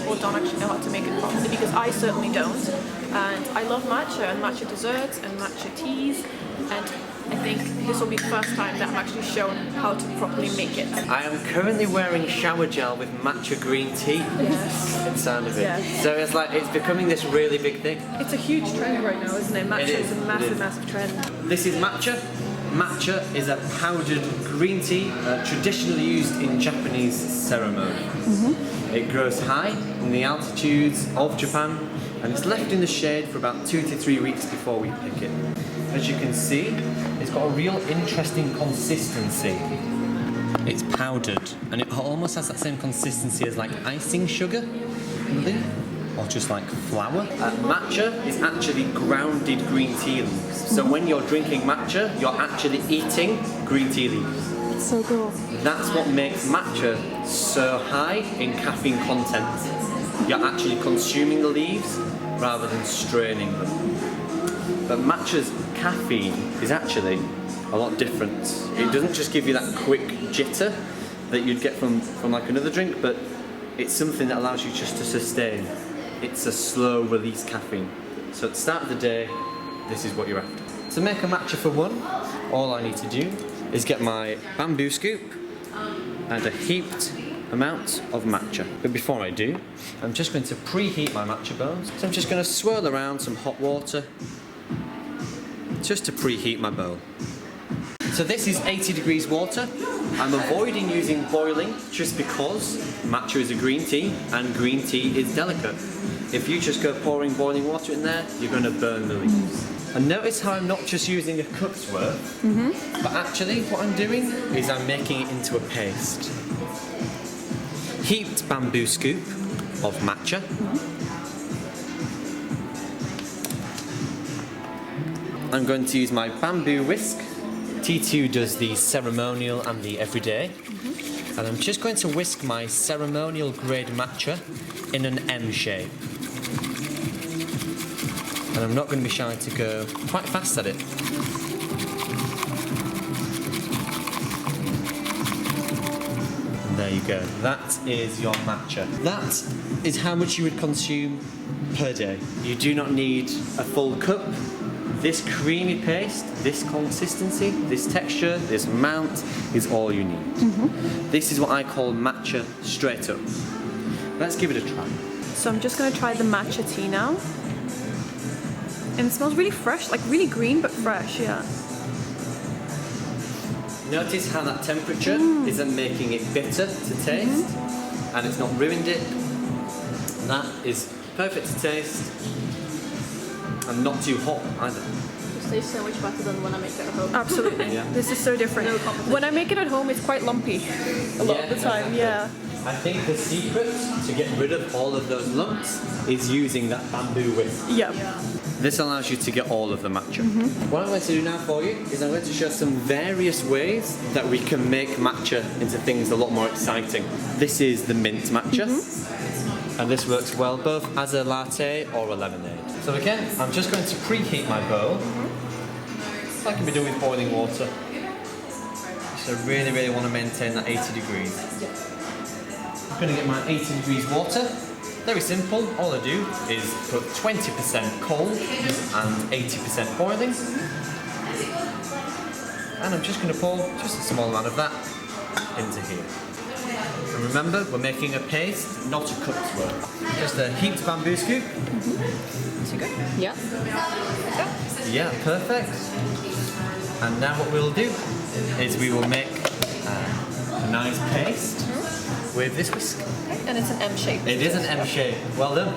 people don't actually know how to make it properly, because I certainly don't. And I love matcha and matcha desserts and matcha teas, and I think this will be the first time that I'm actually shown how to properly make it. I am currently wearing shower gel with matcha green tea. Yes. Inside of it. Yes. So it's like, it's becoming this really big thing. It's a huge trend right now, isn't it? Matcha is a massive, massive trend. This is matcha. Matcha is a powdered green tea traditionally used in Japanese ceremony. It grows high in the altitudes of Japan, and it's left in the shade for about 2 to 3 weeks before we pick it. As you can see, it's got a real interesting consistency. It's powdered, and it almost has that same consistency as like icing sugar, really, or just like flour. Matcha is actually grounded green tea leaves. So when you're drinking matcha, you're actually eating green tea leaves. So cool. That's what makes matcha so high in caffeine content. You're actually consuming the leaves rather than straining them. But matcha's caffeine is actually a lot different. It doesn't just give you that quick jitter that you'd get from like another drink, but it's something that allows you just to sustain. It's a slow release caffeine. So at the start of the day, this is what you're after. To make a matcha for one, all I need to do is get my bamboo scoop and a heaped amount of matcha. But before I do, I'm just going to preheat my matcha bowls. So I'm just going to swirl around some hot water just to preheat my bowl. So this is 80 degrees water. I'm avoiding using boiling just because matcha is a green tea and green tea is delicate. If you just go pouring boiling water in there, you're going to burn the leaves. And notice how I'm not just using a cup's worth, but actually what I'm doing is I'm making it into a paste. Heaped bamboo scoop of matcha. I'm going to use my bamboo whisk. T2 does the ceremonial and the everyday. And I'm just going to whisk my ceremonial grade matcha in an M shape. And I'm not going to be shy to go quite fast at it. And there you go. That is your matcha. That is how much you would consume per day. You do not need a full cup. This creamy paste, this consistency, this texture, this amount is all you need. This is what I call matcha straight up. Let's give it a try. So I'm just going to try the matcha tea now. And it smells really fresh, like really green but fresh, yeah. Notice how that temperature isn't making it bitter to taste, and it's not ruined it. That is perfect to taste, and not too hot either. It tastes so much better than when I make it at home. Absolutely. Yeah. This is so different. No competition. When I make it at home, it's quite lumpy a lot of the time, yeah. I think the secret to get rid of all of those lumps is using that bamboo whisk. Yeah. This allows you to get all of the matcha. What I'm going to do now for you is I'm going to show some various ways that we can make matcha into things a lot more exciting. This is the mint matcha, and this works well both as a latte or a lemonade. So again, I'm just going to preheat my bowl, like I've been doing with boiling water. So really, really want to maintain that 80 degrees. I'm going to get my 80 degrees water. Very simple, all I do is put 20% cold and 80% boiling. And I'm just going to pour just a small amount of that into here. And remember, we're making a paste, not a cup's worth. Just a heaped bamboo scoop. Is it good? Yeah. Yeah, perfect. And now what we'll do is we will make a nice paste with this whisk. And it's an M shape. It is an M shape. Well done.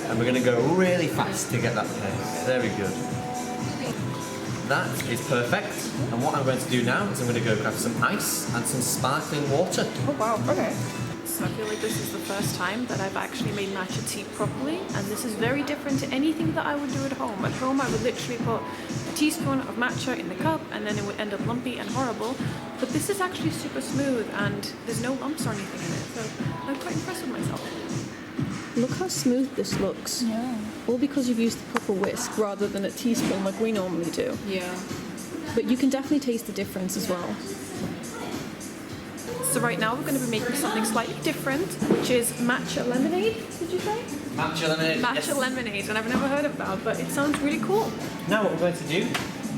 And we're going to go really fast to get that paste. Very good. That is perfect. And what I'm going to do now is I'm going to go grab some ice and some sparkling water. Oh wow, okay. So I feel like this is the first time that I've actually made matcha tea properly, and this is very different to anything that I would do at home. At home I would literally put a teaspoon of matcha in the cup and then it would end up lumpy and horrible. But this is actually super smooth and there's no lumps or anything in it, so I'm quite impressed with myself. Look how smooth this looks. Yeah. All because you've used the proper whisk rather than a teaspoon like we normally do. Yeah. But you can definitely taste the difference as well. So right now we're going to be making something slightly different, which is matcha lemonade, did you say? Matcha lemonade. Matcha lemonade, and I've never heard of that, but it sounds really cool. Now what we're going to do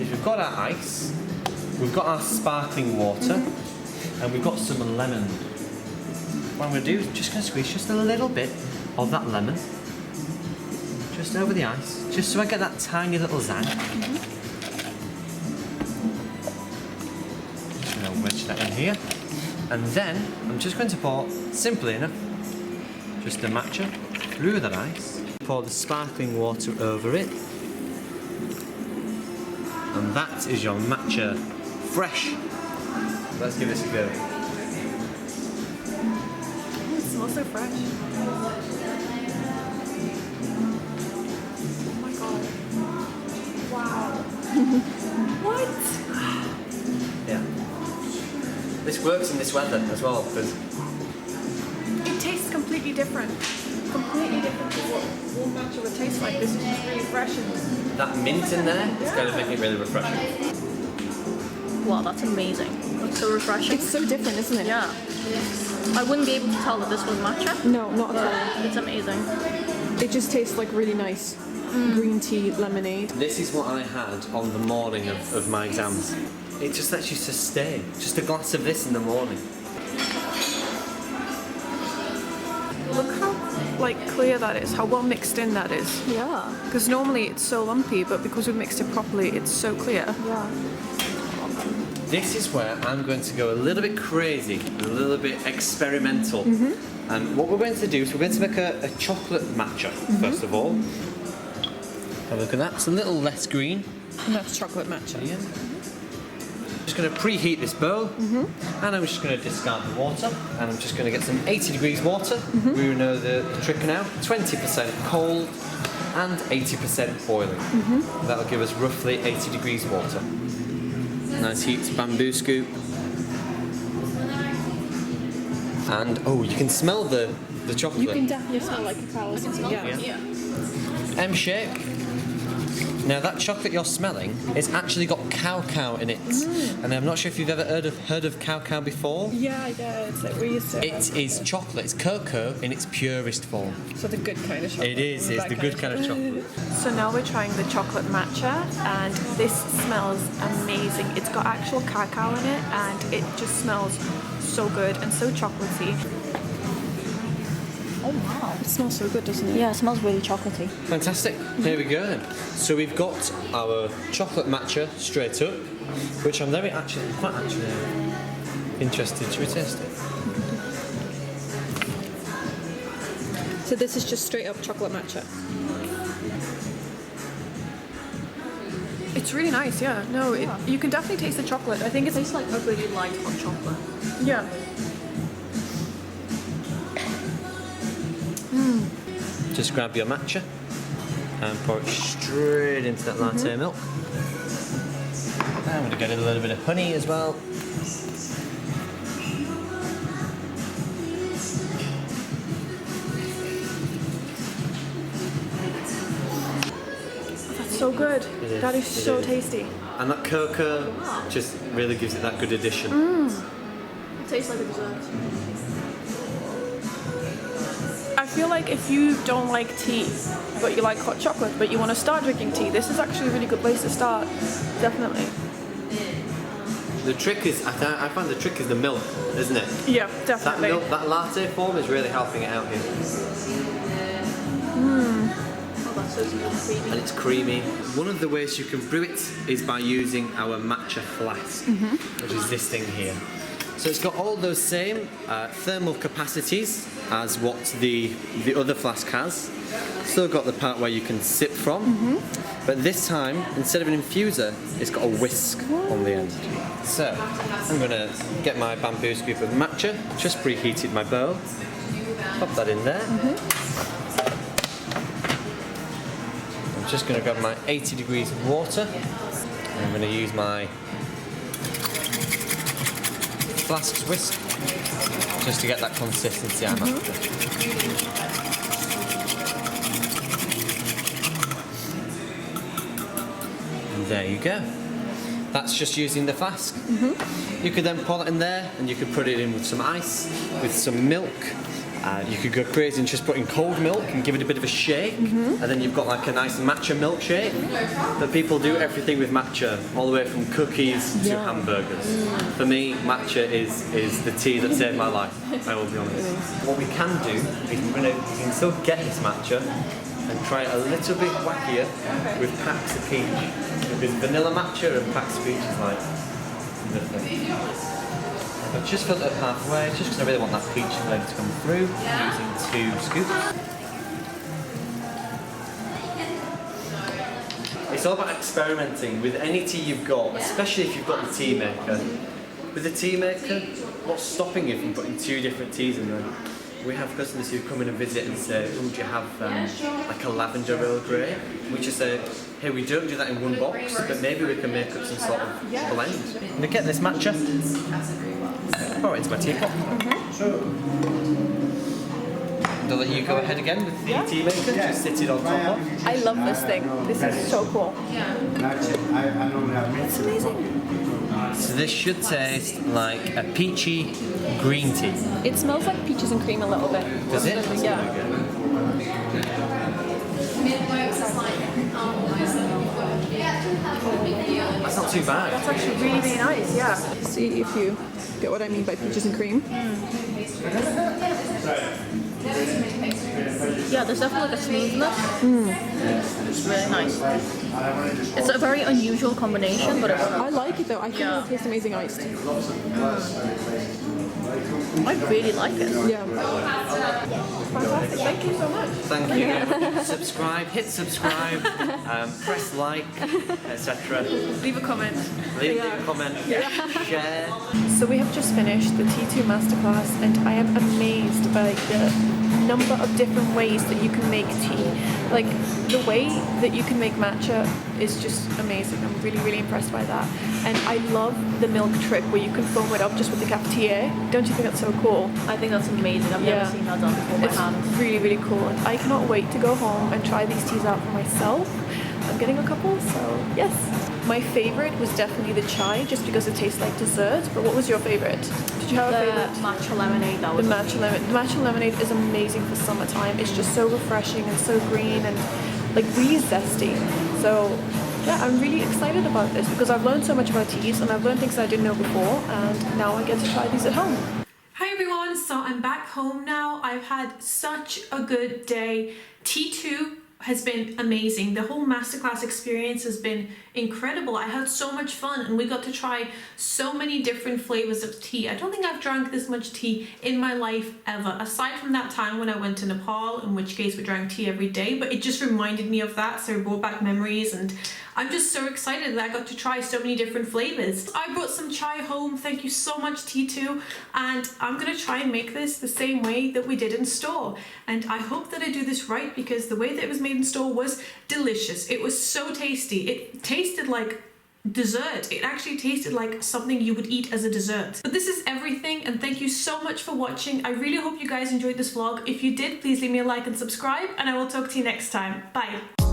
is we've got our ice, we've got our sparkling water, and we've got some lemon. What I'm going to do is just going to squeeze just a little bit of that lemon just over the ice, just so I get that tiny little zang. Just going to wedge that in here. And then I'm just going to pour, simply enough, just the matcha through that ice. Pour the sparkling water over it. And that is your matcha fresh. Let's give this a go. It smells so fresh. Oh my god. Wow. What? Yeah. This works in this weather as well because it tastes completely different. Completely different to what warm matcha would taste like. This is just really fresh and that mint in there is going to make it really refreshing. Wow, that's amazing. That's so refreshing. It's so different, isn't it? Yeah. I wouldn't be able to tell that this was matcha. No, not at all. It's amazing. It just tastes like really nice green tea lemonade. This is what I had on the morning of my exams. It just lets you sustain. Just a glass of this in the morning. look how clear that is, how well mixed in that is. Yeah. Because normally it's so lumpy, but because we mixed it properly, it's so clear. Yeah. This is where I'm going to go a little bit crazy, a little bit experimental. And what we're going to do is we're going to make a chocolate matcha, first of all. Have a look at that. It's a little less green. And that's chocolate matcha. Yeah. Just going to preheat this bowl, and I'm just going to discard the water, and I'm just going to get some 80 degrees water. We know the trick now. 20% cold and 80% boiling. That'll give us roughly 80 degrees water. Nice heat bamboo scoop. And oh, you can smell the chocolate. You can definitely smell like cacao. Yeah. M-shake. Now that chocolate you're smelling, it's actually got cacao in it. And I'm not sure if you've ever heard of cacao before. Yeah, yeah. It's like we used to. It is chocolate. It's cocoa in its purest form. So the good kind of chocolate. It is. It's the good kind of chocolate. So now we're trying the chocolate matcha, and this smells amazing. It's got actual cacao in it, and it just smells so good and so chocolatey. Oh wow. It smells so good, doesn't it? Yeah, it smells really chocolatey. Fantastic. Here we go then. So we've got our chocolate matcha straight up, which I'm quite actually interested. Should we taste it? So this is just straight up chocolate matcha. It's really nice, yeah. No, you can definitely taste the chocolate. I think it tastes like A really light hot chocolate. yeah. Just grab your matcha and pour it straight into that latte milk. I'm going to get a little bit of honey as well. That's so good. is, That is it so is. tasty. And that cocoa just really gives it that good addition. It tastes like a dessert. I feel like if you don't like tea, but you like hot chocolate, but you want to start drinking tea, this is actually a really good place to start. Definitely. The trick is, I find the trick is the milk, isn't it? Yeah, That definitely. milk, that latte form is really helping it out here. Oh, that's so sweet. And it's creamy. One of the ways you can brew it is by using our matcha flask, which is this thing here. So it's got all those same thermal capacities as what the other flask has. Still got the part where you can sip from, but this time, instead of an infuser, it's got a whisk on the end. So I'm going to get my bamboo scoop of matcha, just preheated my bowl, pop that in there. I'm just going to grab my 80 degrees of water, and I'm going to use my flask's whisk just to get that consistency I'm after. And there you go. That's just using the flask. You could then pour that in there, and you could put it in with some ice, with some milk. You could go crazy and just put in cold milk and give it a bit of a shake, and then you've got like a nice matcha milkshake. But people do everything with matcha, all the way from cookies to hamburgers. For me, matcha is the tea that saved my life, I will be honest. What we can do is we can still get this matcha and try it a little bit wackier with packs of peach. Because vanilla matcha and packs of peach is like nothing. I've just filled it up halfway, just because I really want that peach flavour to come through, using 2 scoops. It's all about experimenting with any tea you've got, especially if you've got the tea maker. With the tea maker, what's stopping you from putting 2 different teas in there? We have customers who come in and visit and say, would you have like a lavender Earl Grey? We just say, hey, we don't do that in one box, but maybe we can make up some sort of blend. And to get this matcha, pour it into my teapot. I'll let you go ahead again with the tea maker, just sit it on top of. I love this thing. This is so cool. It's amazing. So this should taste like a peachy green tea. It smells like peaches and cream a little bit. Does it? Yeah. That's not too bad. That's actually really, really nice, yeah. See if you get what I mean by peaches and cream. Yeah, there's definitely like a smoothness. It's really nice. It's a very unusual combination, but I like it though. I think it tastes amazing iced. I really like it. Yeah. Fantastic, thank you so much. Thank you. Subscribe, hit subscribe, press like, etc. Leave a comment. Leave a comment, share. So we have just finished the T2 Masterclass, and I am amazed by the number of different ways that you can make tea. Like, the way that you can make matcha is just amazing. I'm really, really impressed by that. And I love the milk trick where you can foam it up just with the cafetiere. Don't you think that's so cool? I think that's amazing. I've never seen that done before by It's hand. really, really cool. And I cannot wait to go home and try these teas out for myself. I'm getting a couple, so yes. My favorite was definitely the chai, just because it tastes like dessert. But what was your favorite? Did you have a favorite? The matcha lemonade, that The was matcha lemonade is amazing for summertime. It's just so refreshing and so green and like really zesty. So yeah, I'm really excited about this because I've learned so much about teas and I've learned things I didn't know before, and now I get to try these at home. Hi everyone, so I'm back home now. I've had such a good day. T2 has been amazing. The whole masterclass experience has been incredible. I had so much fun and we got to try so many different flavors of tea. I don't think I've drank this much tea in my life ever, aside from that time when I went to Nepal, in which case we drank tea every day, but it just reminded me of that, so it brought back memories, and I'm just so excited that I got to try so many different flavors. I brought some chai home, thank you so much T2, and I'm gonna try and make this the same way that we did in store. And I hope that I do this right, because the way that it was made in store was delicious. It was so tasty. It tasted like dessert. It actually tasted like something you would eat as a dessert. But this is everything, and thank you so much for watching. I really hope you guys enjoyed this vlog. If you did, please leave me a like and subscribe, and I will talk to you next time. Bye.